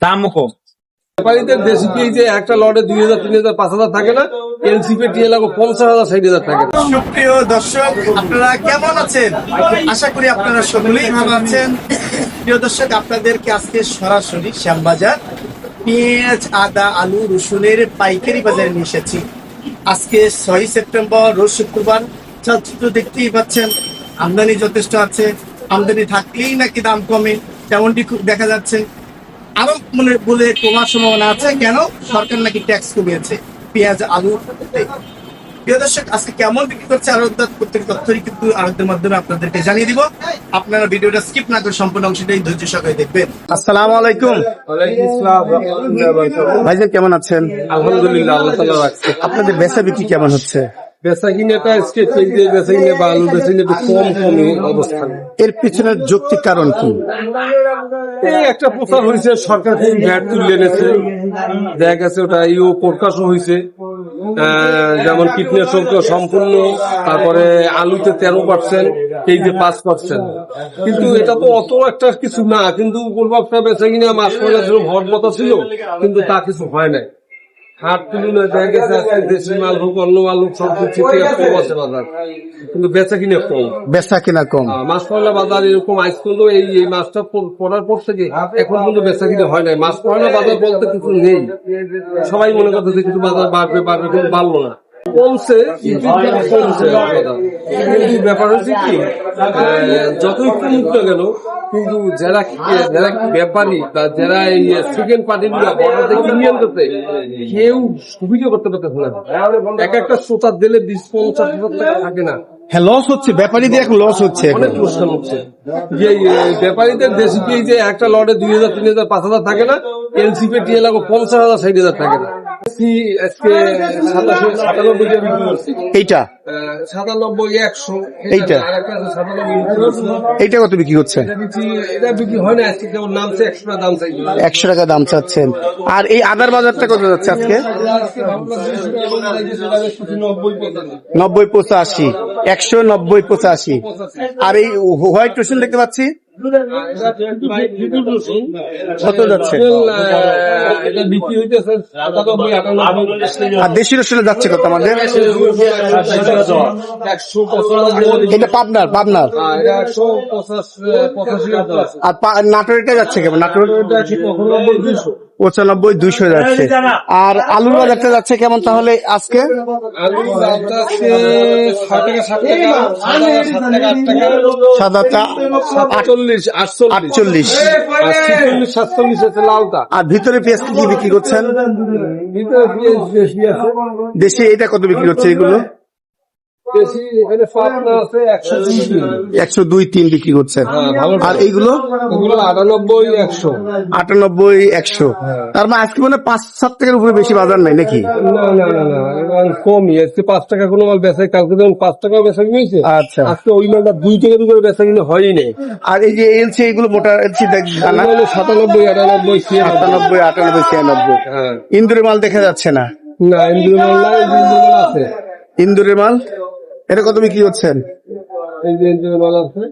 দামও কম। ব্যাপারীদের দেশি পেঁয়াজে একটা লটে 2000, 3000, 5000 থাকে না, এলসিপি টিএ লাগো 50,000, 60,000 থাকে। সুপ্রিয় দর্শক, আপনারা কেমন আছেন? আশা করি আপনারা সকলেই ভালো আছেন। প্রিয় দর্শক, আপনাদেরকে আজকে সরাসরি শ্যামবাজার পেঁয়াজ, আদা, আলু, রসুনের পাইকারি বাজারে নিয়ে এসেছি। আজকে 6 সেপ্টেম্বর, রোজ শুক্রবার। চিত্র দেখতেই পাচ্ছেন, আমদানি যথেষ্ট আছে। আমদানি থাকলেই নাকি দাম কমে, তেমনটি খুব দেখা যাচ্ছে। আরো বলে কমার সম্ভাবনা আছে। কেন? সরকার নাকি ট্যাক্স কমিয়েছে পেঁয়াজ, আলু। প্রিয় দর্শক, আজকে কেমন বিক্রি করছে আড়তদার, প্রত্যেক তথ্যই কিন্তু আড়তের মাধ্যমে আপনাদেরকে জানিয়ে দিব। আপনারা ভিডিওটা স্কিপ না করে সম্পূর্ণ অংশটাই ধৈর্য সহকারে দেখবেন। আসসালামু আলাইকুম। ভাইজান কেমন আছেন? আলহামদুলিল্লাহ, আল্লাহ তাআলা রাখছে। আপনাদের বেচা বিক্রি কেমন হচ্ছে? বেচা কিনাটা আজকে পেঁয়াজে বেচা কিনে বা আলু বেচা কিনে একটু কমই অবস্থান। এর পিছনে যৌক্তিক কারণ কি? এই একটা প্রচার হয়েছে, সরকার থেকে ভ্যাট তুলে এনেছে, দেখা গেছে ওটা ইও প্রকাশও হয়েছে। যেমন কীটনাশক সম্পূর্ণ, তারপরে আলুতে 13%, পেঁয়াজে 5%। কিন্তু এটা তো অত একটা কিছু না, কিন্তু পূর্বাবটা বেচা কিনে মাস পয়লা ছিল, ভর মতো ছিল, কিন্তু তা কিছু হয় নাই। হাট তুলনায় দেখা গেছে আজকে দেশি মাল হোক, অন্য মাল হোক, সব কিছু কম আছে বাজার, কিন্তু বেচা কিনে কম। বেচা কিনা কম। মাছ পয়লা বাজার এরকম আইস করলো, এই মাছটা পড়ার পর থেকে এখন পর্যন্ত বেচা কিনে হয় নাই। মাছ পয়লা বাজার বলতে কিছু নেই, সবাই মনে করতেছে কিছু বাজার বাড়বে বাড়বে, কিন্তু বাড়লো না, কমছে। কিন্তু ব্যাপার হচ্ছে কি, যতই কমুক না কেন, কিন্তু যারা ব্যাপারী বা যারা এই সেকেন্ড পার্টি গুলো কিনে আনতেছে, কেউ সুবিধা করতে পারতেছে না। এক একটা শ্রোতা দিলে 20-50,000 টাকা থাকে না। হ্যাঁ, লস হচ্ছে, ব্যাপারীদের এখন লস হচ্ছে। অনেক লোকসান হচ্ছে। যে ব্যাপারীদের দেশি পেঁয়াজে একটা লটে 2000, 3000, 5000 থাকে না, এলসিপি টিএ লাগো 50,000, 60,000 থাকে না। আজকে 97 বিক্রি করছি। এইটা 97, 100। এইটা এইটা কত বিক্রি হচ্ছে? এটা বিক্রি হয় না আজকে, কেমন নামছে 100 টাকা দাম চাই। 100 টাকা দাম চাচ্ছেন। আর এই আদার বাজারটা কত যাচ্ছে আজকে? 90-85, 190-85। আর এই হোয়াইট রসুন দেখতে পাচ্ছি কত যাচ্ছে? এটা বিক্রি হইতেছে 97-98। আর দেশি রসুনে যাচ্ছে কত আমাদের? 195। এটা পাবনার 185। আর নাটোরেরটা যাচ্ছে কেমন? নাটোর 95-200 যাচ্ছে। আর আলুর বাজারটা যাচ্ছে কেমন তাহলে আজকে? আলুর দামটা আছে 60 টাকা, 7 টাকা, 8 টাকা। সাদাটা 48, 48, 47 আছে লালটা। আর ভিতরে পেঁয়াজ কি বিক্রি করছেন? ভিতরে পেঁয়াজ বেশি আছে। দেশি এটা কত বিক্রি হচ্ছে? এগুলো বেশি এখানে পাবনা আছে 102। 102-3 বিক্রি করছেন। আর এইগুলো 98, 100। 98-100। তার মানে আজকে মানে 5-7 টাকার উপরে বেশি বাজার নাই নাকি? না, কমই আজকে। 5 টাকা কোনো মাল বেচাই, কালকে যেমন 5 টাকা বেচা কিনেছে, আচ্ছা, আজকে ওই মালটা 2 টাকার উপরে বেচা কিনে হয়ই নেই। আর এই যে এলসি, এগুলো মোটা এলসি দানা 97, 98, 97-98-96। হ্যাঁ। ইন্দুরের মাল দেখা যাচ্ছে না। না, ইন্দুরের মাল নাই, ইন্দুরের মাল আছে। ইন্দুরের মাল এটা কত বিক্রি করছেন? এই যে ইন্দুরের মাল আছে,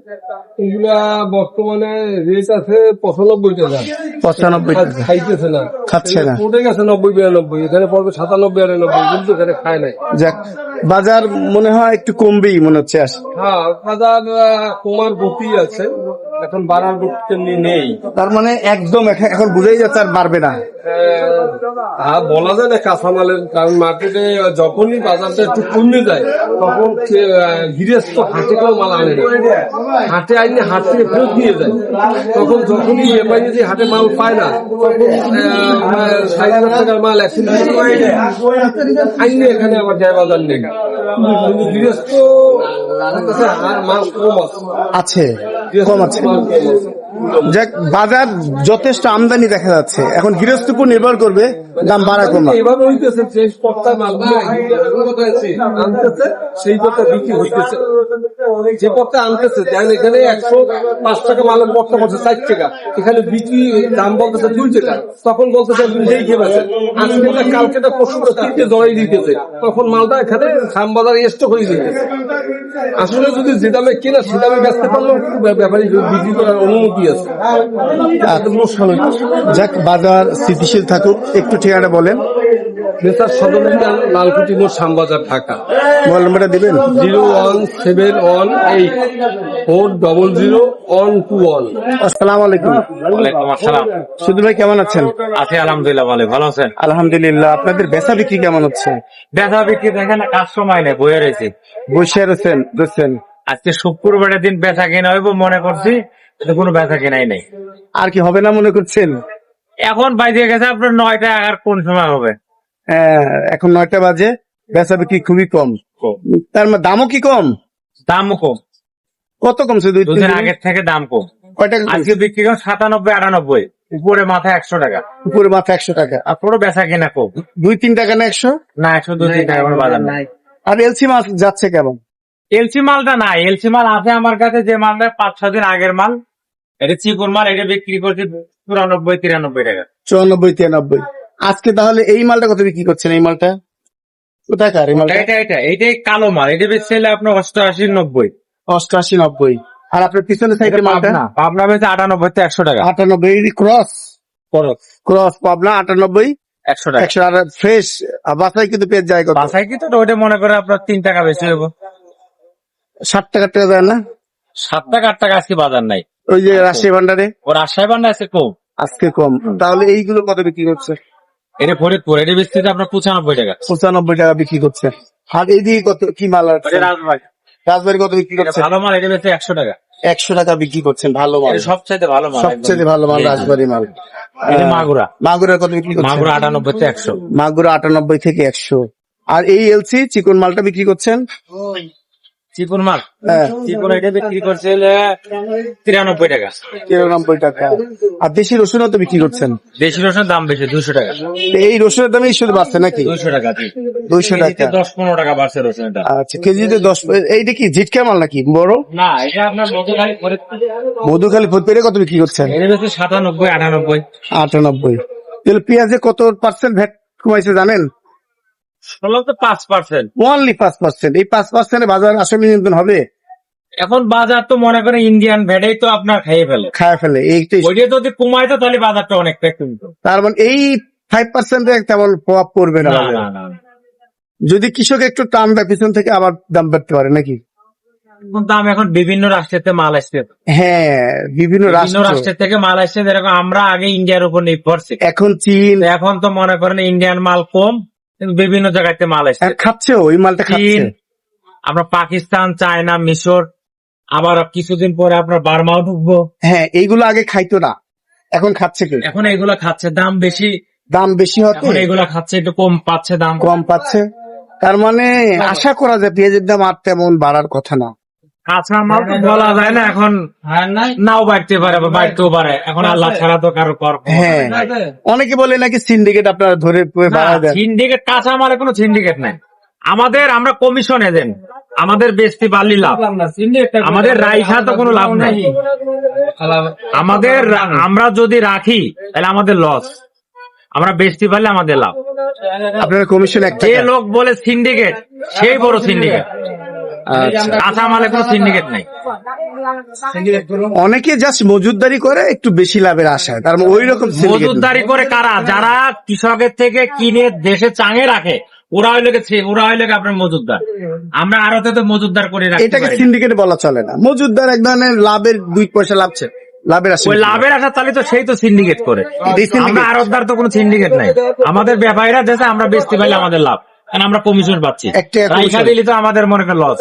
এগুলা বর্তমানে রেট আছে 95 টাকা। 95 খাইতেছে না, খাচ্ছে না, পড়ে গেছে 90-92। এখানে পড়বে 97-98, কিন্তু এখানে খায় নাই। যাক, বাজার মনে হয় একটু কমবেই মনে হচ্ছে। হ্যাঁ, বাজার কমার গতি আছে, এখন বাড়ার গতি নেই। তার মানে একদম এখন বুঝাই যাচ্ছে আর বাড়বে না। বলা যায় না কাঁচামালের, কারণ মার্কেটে যখনই বাজারটা একটু কমে যায়, তখন গৃহস্থ হাটে কেউ মাল আনে না। হাটে আইনে হাট থেকে ফেরত নিয়ে যায়। তখন যখনই ব্যাপারী যে হাটে মাল পায় না, তখন 60,000 টাকার মাল 120 আইনে এখানে আবার যায় বাজার নেই। গৃহস্থ মাল কম আছে, কম আছে। যাক, বাজার যথেষ্ট আমদানি দেখা যাচ্ছে, এখন গৃহস্থ উপর নির্ভর করবে দাম বাড়া কমা। এভাবে হইতেছে যে পর্তায় মালগুলো আনতেছে, সেই পর্তায় বিক্রি হইতেছে। যে পর্তায় আনতেছে, যেমন এখানে 105 টাকা মালের পর্তা পড়ছে 4 টাকা, এখানে বিক্রি দাম বলতেছে 2 টাকা। তখন বলতেছে দুইটাই খেয়েছে, আজকে কালকে পশুটা 3টে জড়াই দিতেছে, তখন মালটা এখানে খামবাজার স্টক হয়ে যেতেছে। আসলে যদি যে দামে কেনা সে দামে বেচতে পারলেও ব্যাপারী বিক্রি করার অনুমতি আছে। যাক, বাজার স্থিতিশীল থাকুক। একটু ঠিকানা বলেন, মেসার সদরঘাট লালকুটি মোড় শ্যামবাজার ঢাকা। মোবাইল নাম্বারটা দিবেন। 01718000121। আসসালামু আলাইকুম। ওয়ালাইকুম আসসালাম। সুধীর ভাই কেমন আছেন? আছি আলহামদুলিল্লাহ, ভালো আছেন? আলহামদুলিল্লাহ। আপনাদের বেচা বিক্রি কেমন হচ্ছে? বেচা বিক্রি দেখেন না, কাজ সময় নেই, বয়ে রয়েছে। বসে রয়েছেন। আজকে শুক্রবারের দিন বেচা কেনা হইব মনে করছি, কিন্তু কোনো বেচা কেনাই নেই। আর কি হবে না মনে করছেন? এখন বাইরে গেছে আপনার 9টা, আর কোন সময় হবে? এখন 9টা বাজে, বেচা বিক্রি খুবই কম। তার মানে দামও কি কম? দামও কম, কত কমছে? দুদিন আগের থেকে দাম কম। কয় টাকা আজকে বিক্রি করেন 97-98, উপরে মাথা 100 টাকা। উপরে মাথা 100 টাকা। আর পুরো বেচা কেনা কম। 2-3 টাকা না 100? না, 100-2-3 টাকা কোনো বাজার নাই। আর এলসি মাছ যাচ্ছে কেমন? এলসি মালটা নাই, এলসি মাল আছে আমার কাছে, যে মালটা 5-6 দিন আগের মাল, এটা চিকন মাল, এটা বিক্রি করছে 94-93 টাকা। 94-93। আজকে তাহলে এই মালটা কত বিক্রি করছেন? এই মালটা কোথাকার? এই মালটা এইটাই কালো মাল, এটা বেচছে আপনার 88-90। 88-90। আর আপনার পিছনের সাইডের মালটা? পাবনা বেচে 98-100 টাকা। 98 ক্রস পাবনা 98 100 টাকা 100। আর ফ্রেশ বাসায় কিন্তু পেয়ে যায় কত? বাসায় কি তো ওইটা মনে করে আপনার 3 টাকা বেশি হইব। 60 টাকা টাকা যায় না? 7 টাকা 8 টাকা আজকে বাজার নাই। ওই যে রাজশাহী ভান্ডারে ও রাজশাহী বান্ডা আছে কম, আজকে কম। তাহলে এইগুলো কত বিক্রি করছে? এটা ফরিদপুর, এটা বেচতে আপনার 95 টাকা। 95 টাকা বিক্রি করছে। আর এইদিকে কত কি মাল আছে? এটা রাজবাড়ী, রাজবাড়ি কত বিক্রি করছে? ভালো মাল, এটা বেচে 100 টাকা। 100 টাকা বিক্রি করছেন। ভালো মাল, এটা সবচাইতে ভালো মাল, সবচেয়ে ভালো মাল রাজবাড়ি মাল। এটা মাগুরা, মাগুরা কত বিক্রি করছেন? মাগুরা 98-100। মাগুরা 98 থেকে 100। আর এই এলসি চিকন মালটা বিক্রি করছেন? চিকন মাল, হ্যাঁ, চিকন এটা বিক্রি করছে 93 টাকা। 93 টাকা। আর দেশি রসুনও তো বিক্রি করছেন? দেশি রসুনের দাম বেশি, 200 টাকা। এই রসুনের দামে শুধু বাড়ছে নাকি? 200 টাকা, 200 টাকা। 10-15 টাকা বাড়ছে রসুনটা। আচ্ছা, কেজিতে 10। এইটা কি ঝিটকা মাল নাকি বড়? না, এটা আপনার মধুখালী ফরিদপুর, মধুখালী ফরিদপুরে কত বিক্রি করছেন? এটা বেশি 97-98। 98। তাহলে পেঁয়াজে কত পার্সেন্ট ভ্যাট কমাইছে জানেন? 5%। ওনলি 5%। এই 5% বাজার আসলে নিয়ন্ত্রণ হবে? এখন বাজার তো মনে করেন ইন্ডিয়ান ভ্যাটেই তো আপনার খাইয়ে ফেলে। খায় ফেলে এইটাই। ওইটা যদি কমাইতো তাহলে বাজারটা অনেকটা কমতো। তার মানে এই 5% তেমন প্রভাব পড়বে না না বাজারে। না না, যদি কৃষক একটু টান দেয় পিছন থেকে আবার দাম বাড়তে পারে নাকি? এখন দাম এখন বিভিন্ন রাষ্ট্রের মাল আসছে, হ্যাঁ, বিভিন্ন বিভিন্ন রাষ্ট্র। রাষ্ট্রের থেকে মাল আসছে। যেরকম আমরা আগে ইন্ডিয়ার উপর নির্ভরশীল, এখন চীন তো এখন তো মনে করেন ইন্ডিয়ান মাল কম, কিন্তু বিভিন্ন জায়গাতে মাল আসছে। খাচ্ছে, ওই মালটা খাচ্ছে। চীন, আমরা পাকিস্তান, চায়না, মিশর, আবার কিছুদিন পরে আপনার বার্মাও ঢুকবো। হ্যাঁ, এইগুলো আগে খাইতো না, এখন খাচ্ছে কি? এখন এগুলা খাচ্ছে, দাম বেশি, দাম বেশি হতে এখন এগুলা খাচ্ছে, একটু কম পাচ্ছে দাম। কম পাচ্ছে। তার মানে আশা করা যায় পেঁয়াজের দাম আর তেমন বাড়ার কথা না। কাঁচা মাল তো বলা যায় না, এখন নাও বাড়তে পারে বা বাড়তেও পারে, এখন আল্লাহ ছাড়া তো কারো কর। হ্যাঁ, অনেকে বলে নাকি সিন্ডিকেট আপনারা ধরে বাড়া দেন। সিন্ডিকেট, কাঁচা মালে কোনো সিন্ডিকেট নাই আমাদের, আমরা কমিশন এজেন্ট, আমাদের বেশি বাড়লি লাভ, আমাদের রাইখা তো কোনো লাভ নাই আমাদের। আমরা যদি রাখি তাহলে আমাদের লস, আমরা বেশি পারলে আমাদের লাভ। আপনারা কমিশন একটা যে লোক বলে সিন্ডিকেট, সেই বড় সিন্ডিকেট। কাঁচা মালে কোনো সিন্ডিকেট নাই। অনেকে জাস্ট মজুদদারি করে একটু বেশি লাভের আশায়, তার মানে ওই রকম মজুদদারি করে কারা? যারা কৃষকের থেকে কিনে দেশে চাঙে রাখে, ওরা হইলে আপনার মজুদদার। আমরা আরতে তো মজুদদার করে রাখি। এটাকে সিন্ডিকেট বলা চলে না, মজুদদার এক ধরনের লাভের 2 পয়সা লাভছে, লাভের আশা। ওই লাভের আশা তাহলে তো সেই তো সিন্ডিকেট করে। আমরা আরতদার তো কোনো সিন্ডিকেট নাই, আমাদের ব্যবসায়ীরা দেশে, আমরা বেচতে পারলে আমাদের লাভ, কারণ আমরা কমিশন পাচ্ছি। রাইখা দিলে তো আমাদের মনে করেন লস।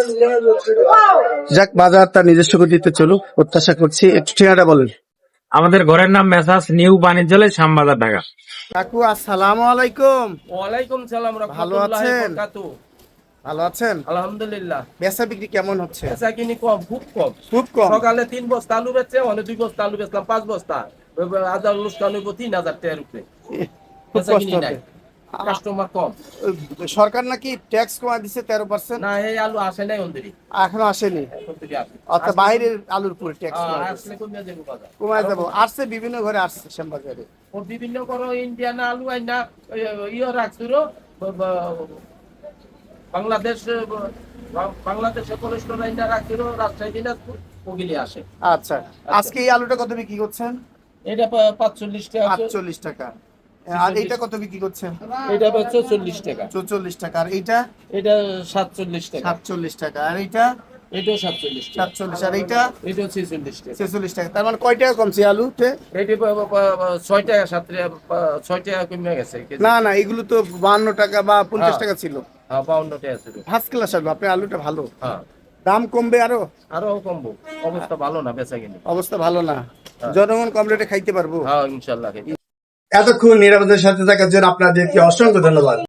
যাক, বাজার তার নিজস্ব গতিতে চলুক প্রত্যাশা করছি। একটু ঠিকানাটা বলেন। আমাদের ঘরের নাম মেসার্স নিউ বাণিজ্যালয়, শ্যামবাজার, ঢাকা। কাকু আসসালামু আলাইকুম। ওয়ালাইকুম সালাম ভালো আছেন? ভালো আছেন? আলহামদুলিল্লাহ। বেচা বিক্রি কেমন হচ্ছে? বেচা কিনি কম, খুব কম। খুব কম। সকালে 3 বস্তা আলু বেচছে, অনেক 2 বস্তা আলু বেচলাম, 5 বস্তা আদার অনুষ্ঠান হইব 3000 টাকার উপরে। খুব বেচা কষ্ট কিনি নাই, হবে। কাস্টমার কম। সরকার নাকি ট্যাক্স কমা দিচ্ছে 13%। না, এই আলু আসে নাই অন্তরি, এখনো আসেনি, এখন থেকে আসে। অর্থাৎ বাইরের আলুর উপরে ট্যাক্স আসলে কমিয়ে দেবো বাজার। কমায় যাবো। আসছে বিভিন্ন ঘরে, আসছে শ্যামবাজারে। ও বিভিন্ন করো ইন্ডিয়ান আলু আইনা ইয়ে রাখছিল বাংলাদেশে কোলেস্টোর আইনা রাখছিল রাজশাহী, দিনাজপুর, ওগুলি আসে। আচ্ছা, আজকে এই আলুটা কত বিক্রি করছেন? এটা 45 টাকা, 48 টাকা। আর এইটা কত বিক্রি করছেন? এটা 44 টাকা, 44 টাকা। আর এইটা এটা 47 টাকা, 47 টাকা। আর এইটা এটাও 47 টাকা, 47। আর এইটা এটাও 46 টাকা। 46 টাকা। তার মানে কয় টাকা কমছে আলুতে? এটি 6 টাকা 7 টাকা 6 টাকা কমে গেছে কেজি। না না, এগুলো তো 52 টাকা বা 50 টাকা ছিল। হ্যাঁ 52 টাকা ছিল। ফার্স্ট ক্লাস আলু, আপনার আলুটা ভালো। হ্যাঁ দাম কমবে আরো? আরো কমবো, অবস্থা ভালো না বেচা কিনে। অবস্থা ভালো না, জনগণ কম রেটে খাইতে পারবো। হ্যাঁ ইনশাল্লাহ। এতক্ষণ নিরাপদের সাথে থাকার জন্য আপনাদেরকে অসংখ্য ধন্যবাদ।